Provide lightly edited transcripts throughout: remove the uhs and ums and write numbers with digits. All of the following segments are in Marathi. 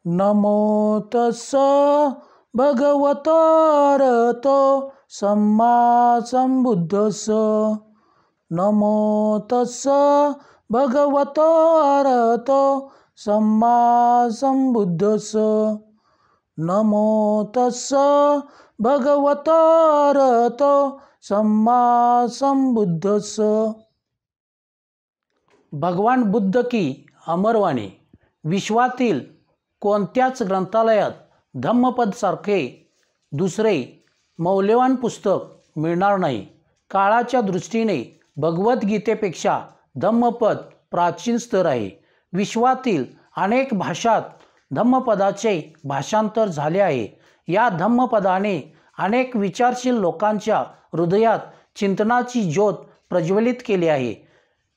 नमो तस्स भगवतो अरहतो सम्मा संबुद्धस्स. नमो तस्स भगवतो अरहतो सम्मा संबुद्धस्स. नमो तस्स भगवतो अरहतो सम्मा संबुद्धस्स. भगवान बुद्ध की अमरवाणी. विश्वातील कोणत्याच ग्रंथालयात धम्मपदसारखे दुसरे मौल्यवान पुस्तक मिळणार नाही. काळाच्या दृष्टीने भगवद्गीतेपेक्षा धम्मपद प्राचीन स्तर आहे. विश्वातील अनेक भाषात धम्मपदाचे भाषांतर झाले आहे. या धम्मपदाने अनेक विचारशील लोकांच्या हृदयात चिंतनाची ज्योत प्रज्वलित केली आहे.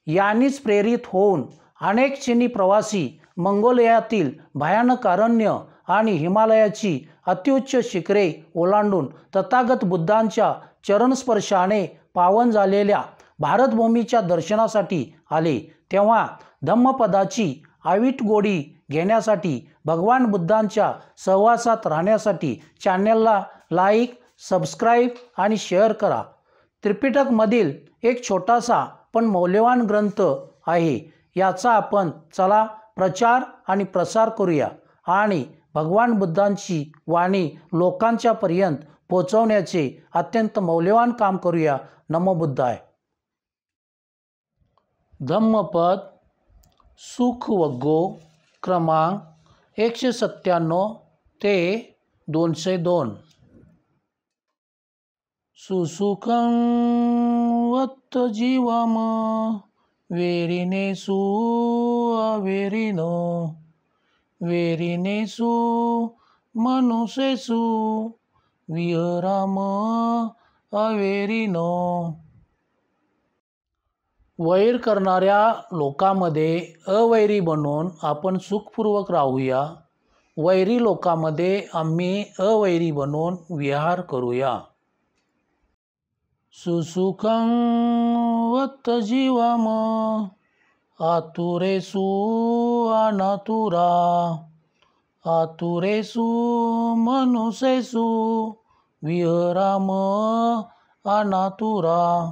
यानेच प्रेरित होऊन अनेक चीनी प्रवासी मंगोलियातील भयानक अरण्य आणि हिमालयाची अत्युच्च शिखरे ओलांडून तथागत बुद्धांच्या चरणस्पर्शाने पावन झालेल्या भारतभूमीच्या दर्शनासाठी आले. तेव्हा धम्मपदाची अवीट गोडी घेण्यासाठी, भगवान बुद्धांच्या सहवासात राहण्यासाठी चॅनलला लाईक, सबस्क्राईब आणि शेअर करा. त्रिपिटकमधील एक छोटासा पण मौल्यवान ग्रंथ आहे. याचा आपण चला प्रचार आणि प्रसार करूया आणि भगवान बुद्धांची वाणी लोकांच्या पर्यंत पोहोचवण्याचे अत्यंत मौल्यवान काम करूया. नमो बुद्धाय. धम्मपद सुखवग्गो क्रमांक 197 ते 202. सुसुखं वत्त जीवम वेरिनेसु अवेरिनो वेरिनेसु मनुष्येसु विहराम अवेरिनो. वैर करणाऱ्या लोकांमध्ये अवैरी बनून आपण सुखपूर्वक राहूया. वैरी लोकांमध्ये आम्ही अवैरी बनून विहार करूया. सुसुखं वत्त जीवम आतुरेसु अनातुरा आतुरेसु मनुष्येसु विहराम अनातुरा.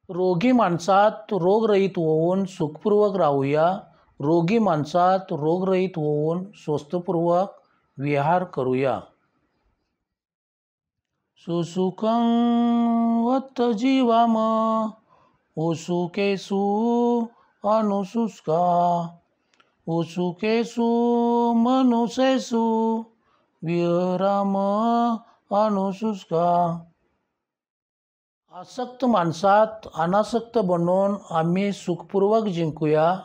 रोगी माणसात रोगरहित होऊन सुखपूर्वक राहूया. रोगी माणसात रोगरहित होऊन स्वस्थपूर्वक विहार करूया. सुसुखं वत्त जीवाम उसुकेसु अनुसुष्का उसुकेसु मनुष्येसु विहराम अनुसुष्का. आसक्त माणसात अनासक्त बनून आम्ही सुखपूर्वक जिंकूया.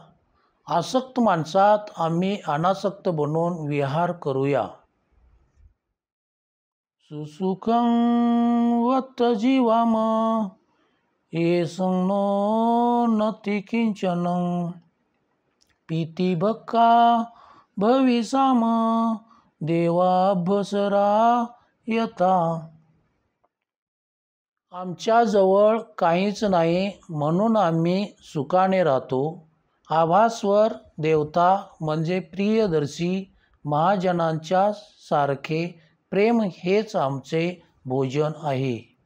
आसक्त माणसात आम्ही अनासक्त बनून विहार करूया. सुसुखं वत्त जीवाम येसं नो नति किंचनं पीतिभक्का भविसाम देवाभ्यसरा यता. आमच्याजवळ काहीच नाही म्हणून आम्ही सुखाने राहतो. आभास्वर देवता म्हणजे प्रियदर्शी महाजनांच्या सारखे प्रेम हेच आमचे भोजन आहे.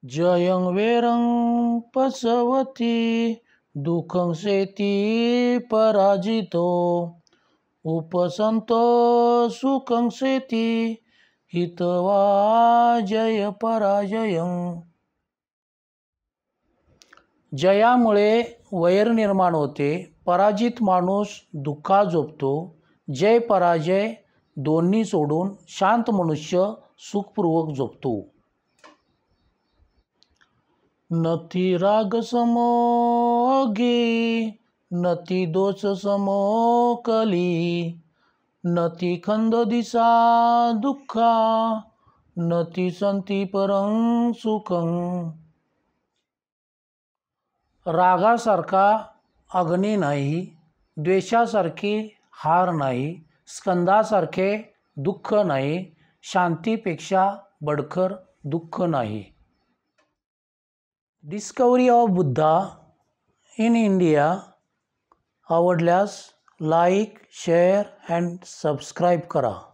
जयं वेरं पसवती दुःखं सेती पराजितो उपसंतो सुखं सेती हितवा जय पराजयं. जयामुळे वैर निर्माण होते. पराजित माणूस दुःखात झोपतो. जय पराजय दोन्ही सोडून शांत मनुष्य सुखपूर्वक झोपतो. नती राग समो अघी नती दोष समो कली नती खंद दिसा दुःखा नती संती परं सुखं. रागासारखा अग्नी नाही, द्वेषासारखी हार नाही, स्कंदासारखे दुःख नाही, शांतीपेक्षा बडखर दुःख नाही. Discovery of Buddha in India आवडल्यास लाईक शेअर अँड सबस्क्राईब करा.